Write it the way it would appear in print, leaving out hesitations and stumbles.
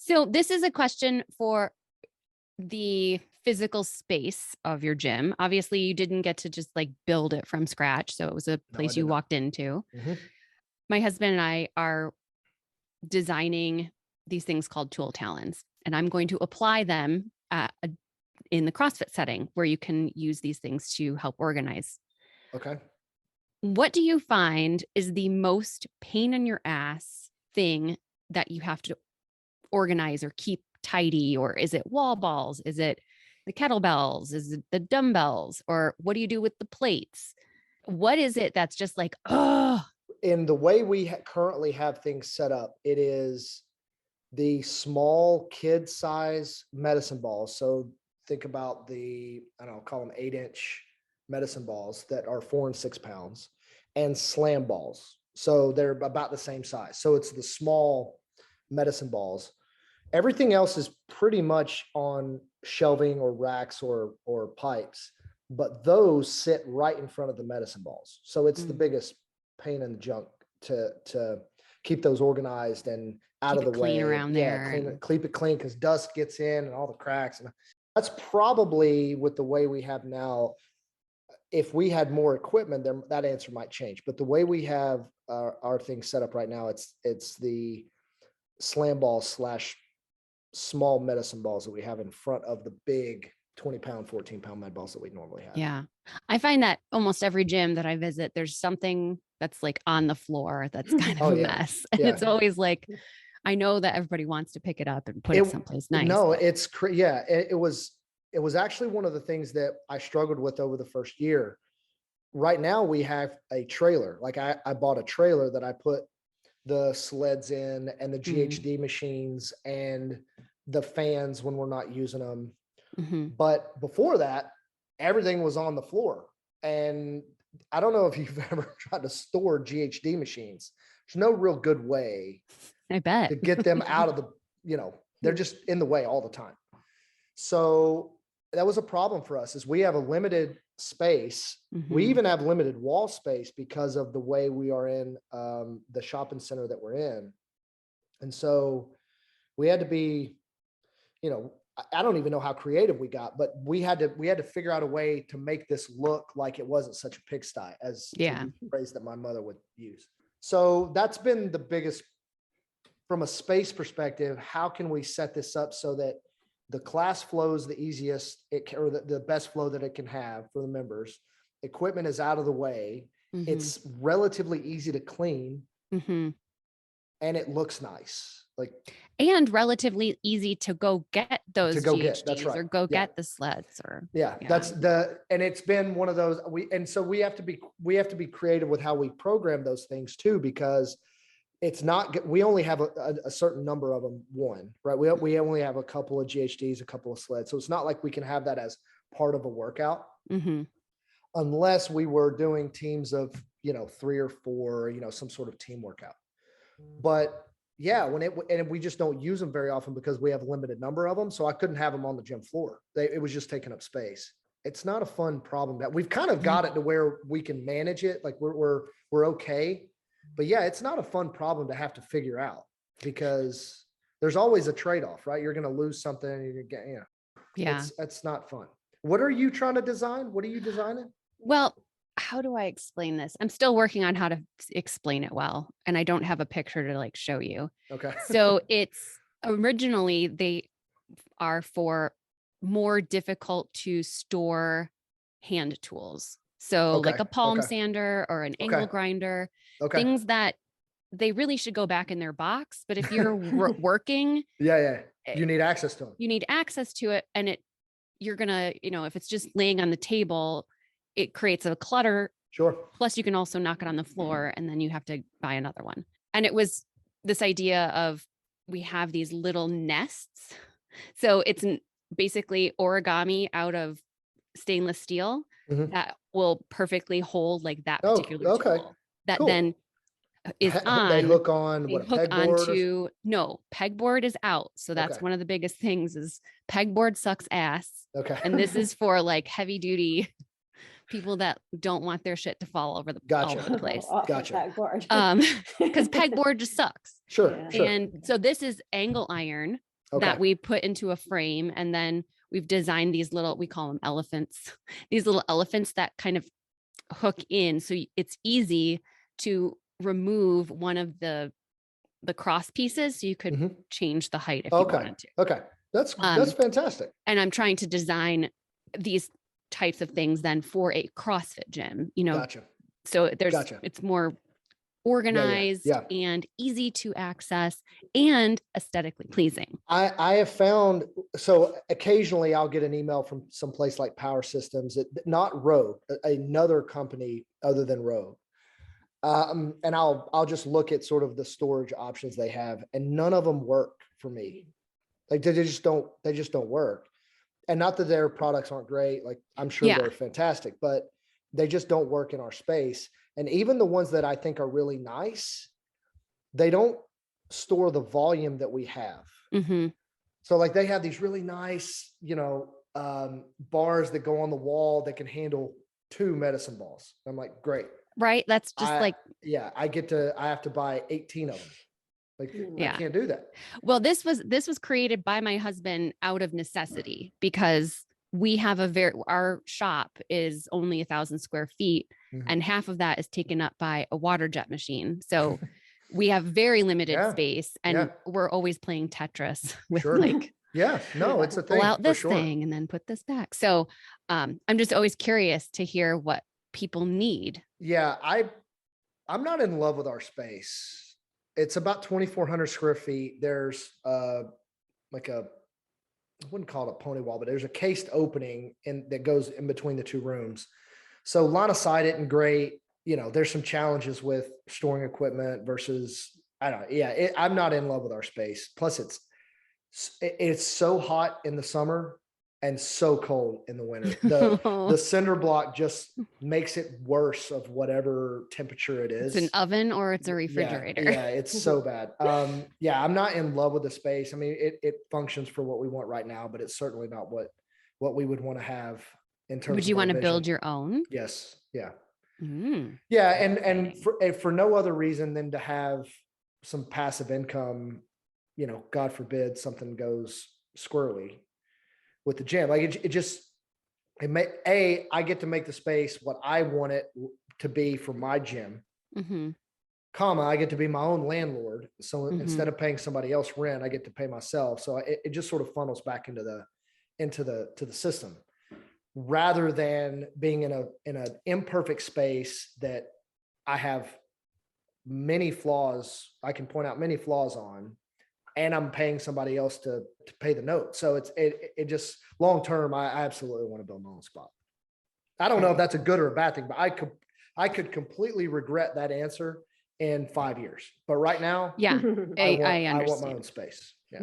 So this is a question for the physical space of your gym. Obviously, you didn't get to just like build it from scratch. So it was a place you walked into. Mm-hmm. My husband and I are designing these things called tool talons, and I'm going to apply them in the CrossFit setting where you can use these things to help organize. Okay. What do you find is the most pain in your ass thing that you have to organize or keep tidy? Or is it wall balls? Is it the kettlebells? Is it the dumbbells? Or what do you do with the plates? What is it that's just like, oh, In the way we currently have things set up, it is the small kid size medicine balls. So think about I don't know, call them 8-inch medicine balls that are 4 and 6 pounds, and slam balls. So they're about the same size. So it's the small medicine balls. Everything else is pretty much on shelving or racks or pipes, but those sit right in front of the medicine balls. So it's the biggest pain in the junk to keep those organized and out of the way. Clean around there. Keep it clean because dust gets in and all the cracks. And that's probably with the way we have now. If we had more equipment, that answer might change. But the way we have our things set up right now, it's the slam ball / small medicine balls that we have in front of the big 20-pound, 14-pound med balls that we normally have. Yeah. I find that almost every gym that I visit, there's something that's like on the floor that's kind of a mess. And it's always like, I know that everybody wants to pick it up and put it someplace nice. No, it was actually one of the things that I struggled with over the first year. Right now we have a trailer. Like I bought a trailer that I put the sleds in and the GHD machines and the fans when we're not using them. Mm-hmm. But before that, everything was on the floor. And I don't know if you've ever tried to store GHD machines. There's no real good way I bet to get them out of they're just in the way all the time. So that was a problem for us is we have a limited space. Mm-hmm. We even have limited wall space because of the way we are in the shopping center that we're in. And so we had to be, I don't even know how creative we got, but we had to figure out a way to make this look like it wasn't such a pigsty, as the phrase that my mother would use. So that's been the biggest, from a space perspective. How can we set this up so that the class flows the easiest or the best flow that it can have for the members? Equipment is out of the way. Mm-hmm. It's relatively easy to clean, and it looks nice. And relatively easy to go get those GHDs that's right. or go get the sleds and it's been one of those so we have to be creative with how we program those things too, because it's not, we only have a certain number of them, right? We only have a couple of GHDs, a couple of sleds. So it's not like we can have that as part of a workout, unless we were doing teams of, 3 or 4, some sort of team workout. But yeah, and we just don't use them very often because we have a limited number of them. So I couldn't have them on the gym floor. It was just taking up space. It's not a fun problem that we've kind of got it to where we can manage it. Like we're okay. But yeah, it's not a fun problem to have to figure out, because there's always a trade-off, right? You're going to lose something and you're going to get, it's not fun. What are you trying to design? What are you designing? Well, how do I explain this? I'm still working on how to explain it well, and I don't have a picture to like show you. Okay. So it's originally they are for more difficult to store hand tools. So like a palm sander or an angle grinder, things that they really should go back in their box. But if you're working, you need access to them. You need access to it. And you're going to, if it's just laying on the table, it creates a clutter. Sure. Plus you can also knock it on the floor and then you have to buy another one. And it was this idea of, we have these little nests. So it's basically origami out of stainless steel that will perfectly hold like that particular tool that then is on. They hook on onto pegboard is out. So that's one of the biggest things is pegboard sucks ass. Okay. And this is for like heavy duty people that don't want their shit to fall all over the place. Gotcha. Because pegboard just sucks. Sure. And so this is angle iron. Okay. that we put into a frame. And then we've designed these little, we call them elephants, these little elephants that kind of hook in. So it's easy to remove one of the cross pieces. So you could Mhm. change the height if you Okay. wanted to. Okay. That's fantastic. And I'm trying to design these types of things then for a CrossFit gym, Gotcha. so Gotcha. it's more Yeah. Yeah. organized Yeah. and easy to access and aesthetically pleasing. I have found, so occasionally I'll get an email from some place like Power Systems, not Rogue, another company other than Rogue. And I'll just look at sort of the storage options they have, and none of them work for me. Like they just don't work. And not that their products aren't great. Like I'm sure Yeah. they're fantastic, but they just don't work in our space. And even the ones that I think are really nice, they don't store the volume that we have. Mm-hmm. So like they have these really nice, bars that go on the wall that can handle 2 medicine balls. I'm like, great. Right. That's just like, I have to buy 18 of them. Like I yeah. can't do that. Well, this was created by my husband out of necessity because we have our shop is only 1,000 square feet, Mhm. and half of that is taken up by a water jet machine. So we have very limited Yeah. space, and Yeah. we're always playing Tetris with Sure. like, Yeah, no, it's a pull thing out for this sure. thing and then put this back. So I'm just always curious to hear what people need. Yeah, I'm not in love with our space. It's about 2,400 square feet. There's like I wouldn't call it a pony wall, but there's a cased opening that goes in between the 2 rooms. So line of sight isn't great. There's some challenges with storing equipment versus, I don't know. Yeah, I'm not in love with our space. Plus it's so hot in the summer and so cold in the winter. The cinder block just makes it worse of whatever temperature it is. It's an oven or it's a Yeah, refrigerator. yeah, it's so bad. Yeah, I'm not in love with the space. I mean, it functions for what we want right now, but it's certainly not what we would want to have in terms Would of you our want to vision. build your own? Yes. Yeah. Mm. Yeah. And for no other reason than to have some passive income, God forbid something goes squirrely with the gym. Like I get to make the space what I want it to be for my gym, Mm-hmm. I get to be my own landlord. So Mm-hmm. instead of paying somebody else rent, I get to pay myself. So it just sort of funnels back into the system, rather than being in an imperfect space that I have many flaws. I can point out many flaws on, and I'm paying somebody else to pay the note. So it just long term, I absolutely want to build my own spot. I don't know if that's a good or a bad thing, but I could completely regret that answer in 5 years. But right now, Yeah, I I want my understand. own space. Yeah.